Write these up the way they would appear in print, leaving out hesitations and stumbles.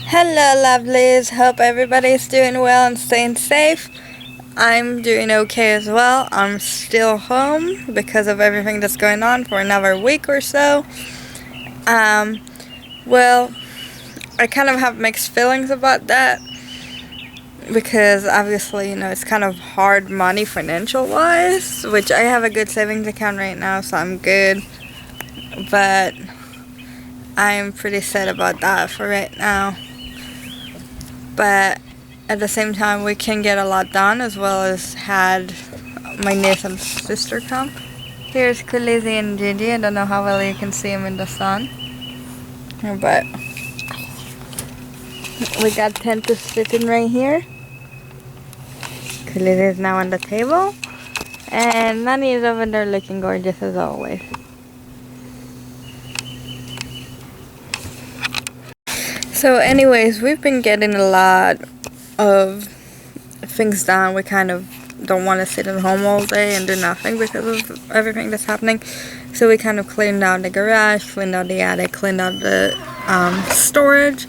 Hello lovelies, hope everybody's doing well and staying safe. I'm doing okay as well. I'm still home because of everything that's going on for another week or so. Um, well, I kind of have mixed feelings about that because obviously, it's kind of hard money financial wise, which I have a good savings account right now, so I'm good. But I'm pretty sad about that for right now. But at the same time, we can get a lot done, as well as had my niece and sister come. Here's Kulizzy and Gigi. I don't know how well you can see them in the sun, but we got Tentus sitting right here. Kulizzy is now on the table, and Nani is over there looking gorgeous as always. So anyways, we've been getting a lot of things done. We kind of don't want to sit at home all day and do nothing because of everything that's happening. So we kind of cleaned out the garage, cleaned out the attic, cleaned out the storage,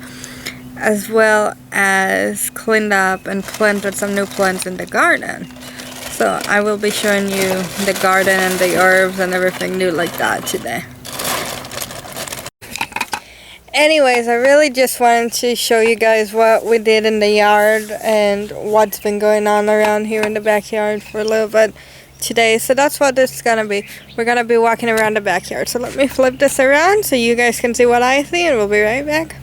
as well as cleaned up and planted some new plants in the garden. So I will be showing you the garden and the herbs and everything new like that today. Anyways, I really just wanted to show you guys what we did in the yard and what's been going on around here in the backyard for a little bit today. So that's what this is going to be. We're going to be walking around the backyard. So let me flip this around so you guys can see what I see, and we'll be right back.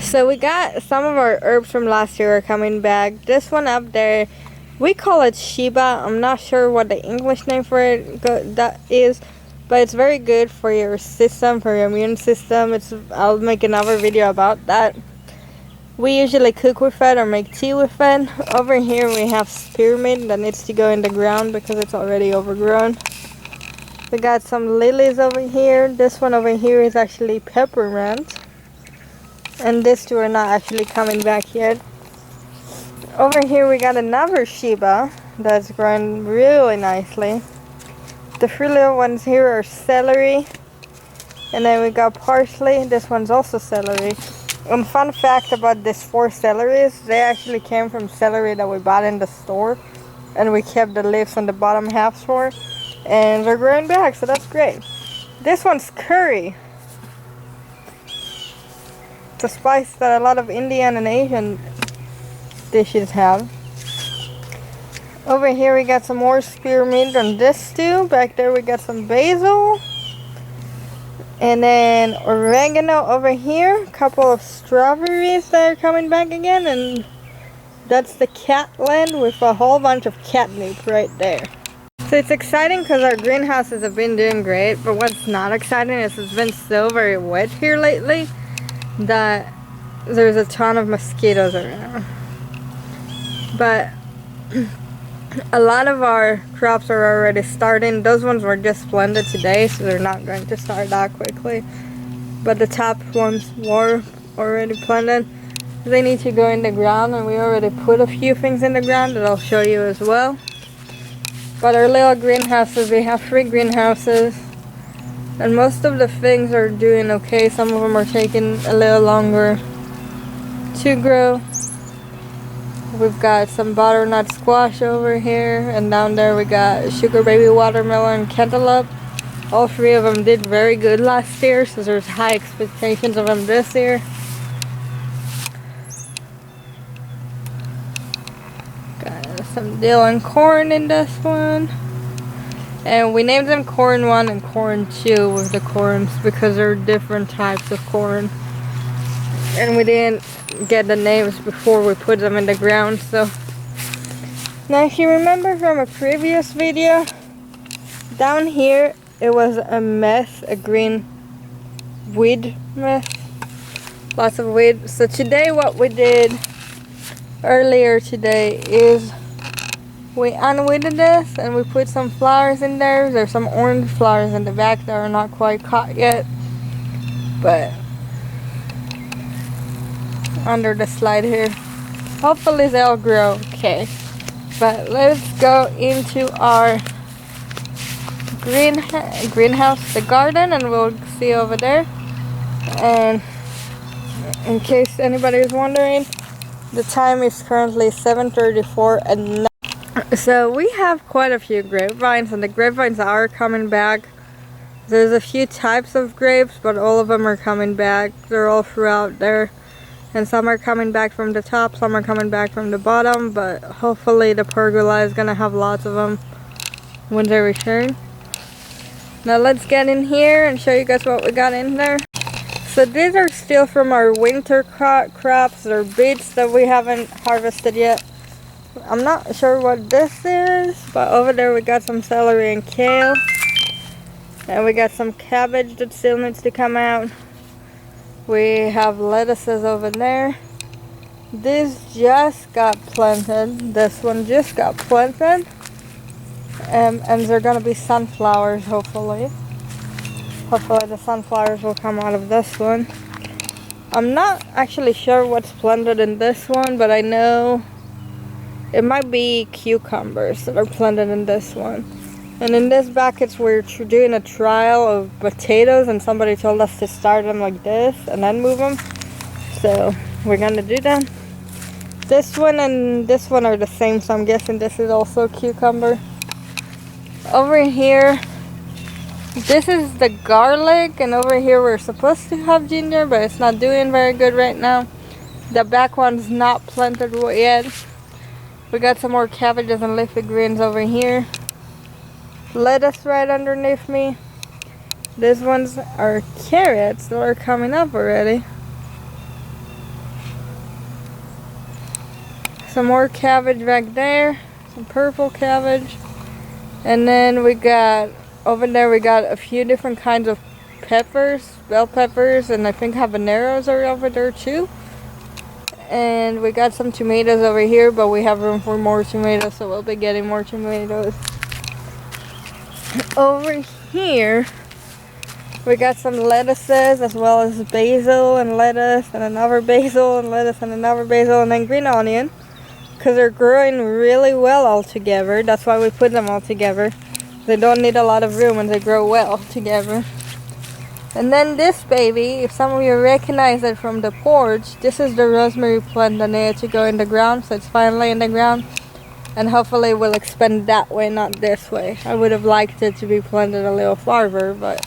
So we got some of our herbs from last year are coming back. This one up there, we call it Sheba. I'm not sure what the English name for it that is. But it's very good for your system, for your immune system. I'll make another video about that. We usually cook with it or make tea with it. Over here we have spearmint that needs to go in the ground because it's already overgrown. We got some lilies over here. This one over here is actually peppermint. And these two are not actually coming back yet. Over here we got another Sheba that's growing really nicely. The three little ones here are celery, and then we got parsley. This one's also celery. Fun fact about these 4 celeries, they actually came from celery that we bought in the store, and we kept the leaves on the bottom halves for, and they're growing back, so that's great. This one's curry. It's a spice that a lot of Indian and Asian dishes have. Over here we got some more spearmint on this stew. Back there we got some basil. And then oregano over here. A couple of strawberries that are coming back again. And that's the catland with a whole bunch of catnip right there. So it's exciting because our greenhouses have been doing great. But what's not exciting is it's been so very wet here lately that there's a ton of mosquitoes around. But a lot of our crops are already starting. Those ones were just planted today, so they're not going to start that quickly. But the top ones were already planted. They need to go in the ground, and we already put a few things in the ground that I'll show you as well. But our little greenhouses, we have 3 greenhouses, and most of the things are doing okay. Some of them are taking a little longer to grow. We've got some butternut squash over here, and down there we got sugar baby watermelon and cantaloupe. All 3 of them did very good last year, so there's high expectations of them this year. Got some dill and corn in this one. And we named them corn 1 and corn 2 with the corns because they're different types of corn. And we didn't get the names before we put them in the ground. So now, if you remember from a previous video, down here it was a mess, a green weed mess, lots of weed. So today what we did earlier today is we unweeded this and we put some flowers in there. There's some orange flowers in the back that are not quite caught yet, but under the slide here. Hopefully they'll grow okay. But let's go into our greenhouse, the garden, and we'll see over there. And In case anybody is wondering, the time is currently 7:34 at night. So we have quite a few grapevines, and the grapevines are coming back. There's a few types of grapes, but all of them are coming back. They're all throughout there. And some are coming back from the top, some are coming back from the bottom, but hopefully the pergola is gonna have lots of them when they return. Now let's get in here and show you guys what we got in there. So these are still from our winter crops or beets that we haven't harvested yet. I'm not sure what this is, but over there we got some celery and kale. And we got some cabbage that still needs to come out. We have lettuces over there. This just got planted. This one just got planted. And they're gonna be sunflowers, hopefully. Hopefully the sunflowers will come out of this one. I'm not actually sure what's planted in this one, but I know it might be cucumbers that are planted in this one. And in this buckets we're doing a trial of potatoes, and somebody told us to start them like this and then move them. So we're gonna do that. This one and this one are the same, so I'm guessing this is also cucumber. Over here, this is the garlic, and over here we're supposed to have ginger, but it's not doing very good right now. The back one's not planted yet. We got some more cabbages and leafy greens over here. Lettuce right underneath me. These ones are carrots that are coming up already. Some more cabbage back there. Some purple cabbage. And then we got, over there we got a few different kinds of peppers. Bell peppers, and I think habaneros are over there too. And we got some tomatoes over here, but we have room for more tomatoes, so we'll be getting more tomatoes. Over here we got some lettuces, as well as basil and lettuce and another basil and lettuce and another basil, and then green onion, because they're growing really well all together. That's why we put them all together. They don't need a lot of room and they grow well together. And then this baby, if some of you recognize it from the porch, this is the rosemary plant that needed to go in the ground, so it's finally in the ground. And hopefully we'll expand that way, not this way. I would have liked it to be planted a little farther, but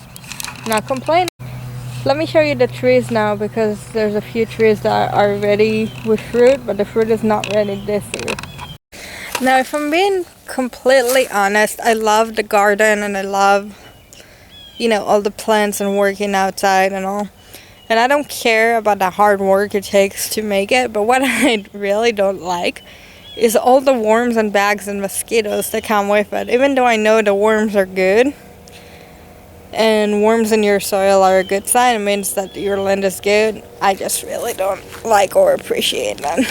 not complaining. Let me show you the trees now, because there's a few trees that are ready with fruit, but the fruit is not ready this year. Now, if I'm being completely honest, I love the garden and I love, you know, all the plants and working outside and all. And I don't care about the hard work it takes to make it, but what I really don't like is all the worms and bugs and mosquitoes that come with it. Even though I know the worms are good, and worms in your soil are a good sign, it means that your land is good, I just really don't like or appreciate them.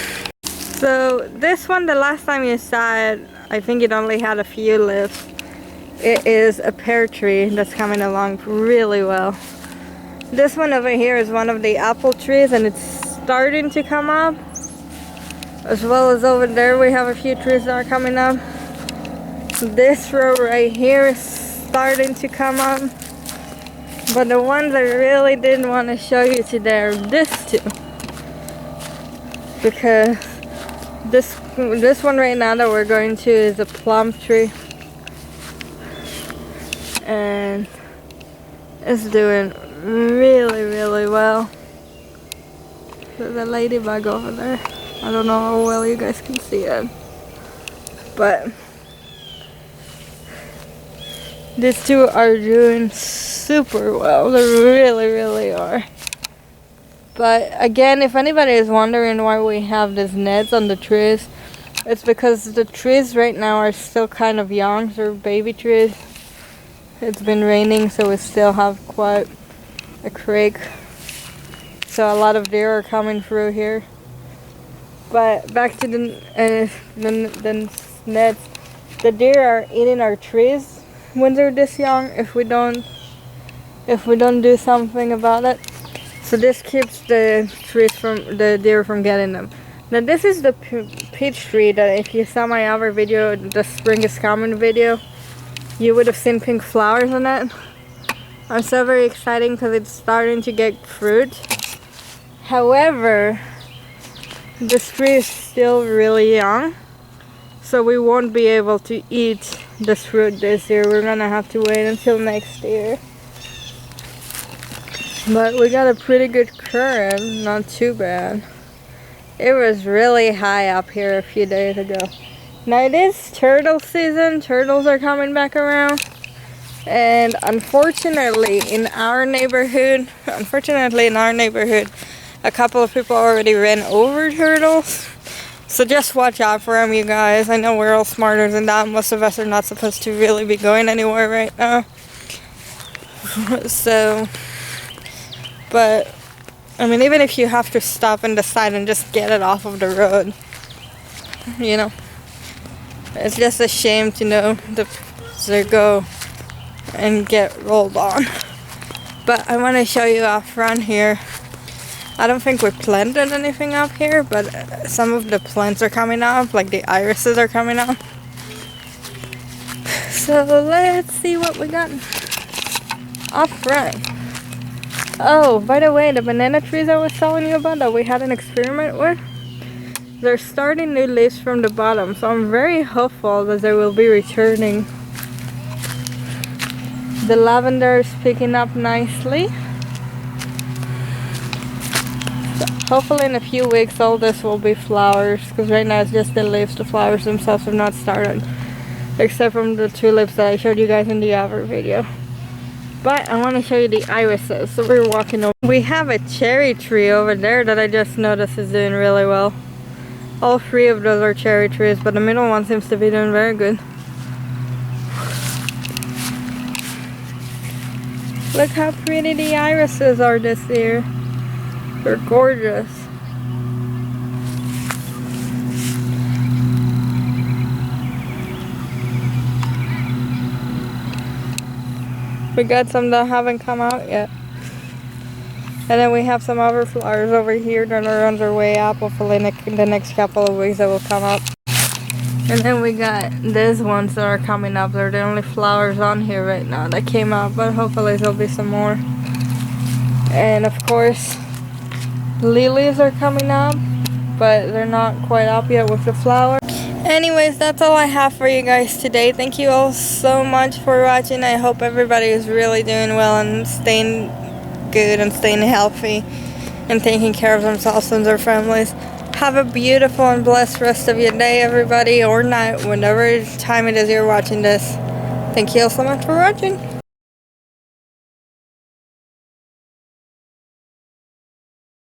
So this one, the last time you saw it, I think it only had a few leaves. It is a pear tree that's coming along really well. This one over here is one of the apple trees, and it's starting to come up. As well as over there we have a few trees that are coming up. This row right here is starting to come up. But the ones I really didn't want to show you today are this two. Because this one right now that we're going to is a plum tree. And it's doing really, really well. There's a ladybug over there. I don't know how well you guys can see it, but these two are doing super well. They really, really are. But again, if anybody is wondering why we have these nets on the trees, it's because the trees right now are still kind of young. They're baby trees. It's been raining, so we still have quite a creek. So a lot of deer are coming through here. But back to the nets. The deer are eating our trees when they're this young if we don't do something about it. So this keeps the deer from getting them. Now this is the peach tree that, if you saw my other video, the spring is coming video, you would have seen pink flowers on it. I'm so very excited because it's starting to get fruit. However, this tree is still really young, so we won't be able to eat this fruit this year. We're gonna have to wait until next year. But we got a pretty good current, not too bad. It was really high up here a few days ago. Now it is turtle season. Turtles are coming back around. And unfortunately in our neighborhood, a couple of people already ran over turtles. So just watch out for them, you guys. I know we're all smarter than that. Most of us are not supposed to really be going anywhere right now. So, but I mean, even if you have to stop and decide and just get it off of the road, you know, it's just a shame to know they go and get rolled on. But I want to show you out front here. I don't think we planted anything up here, but some of the plants are coming up, like the irises are coming up. So let's see what we got up front. Oh, by the way, the banana trees I was telling you about that we had an experiment with, they're starting new leaves from the bottom, so I'm very hopeful that they will be returning. The lavender is picking up nicely. Hopefully in a few weeks all this will be flowers, because right now it's just the leaves. The flowers themselves have not started, except from the tulips that I showed you guys in the other video. But I want to show you the irises. So we're walking over. We have a cherry tree over there that I just noticed is doing really well. All three of those are cherry trees, but the middle one seems to be doing very good. Look how pretty the irises are this year. They're gorgeous. We got some that haven't come out yet. And then we have some other flowers over here that are on their way up. Hopefully in the next couple of weeks they will come up. And then we got these ones that are coming up. They're the only flowers on here right now that came out, but hopefully there'll be some more. And of course, lilies are coming up, but they're not quite up yet with the flower. Anyways, that's all I have for you guys today. Thank you all so much for watching. I hope everybody is really doing well and staying good and staying healthy and taking care of themselves and their families. Have a beautiful and blessed rest of your day, everybody, or night, whenever time it is you're watching this. Thank you all so much for watching.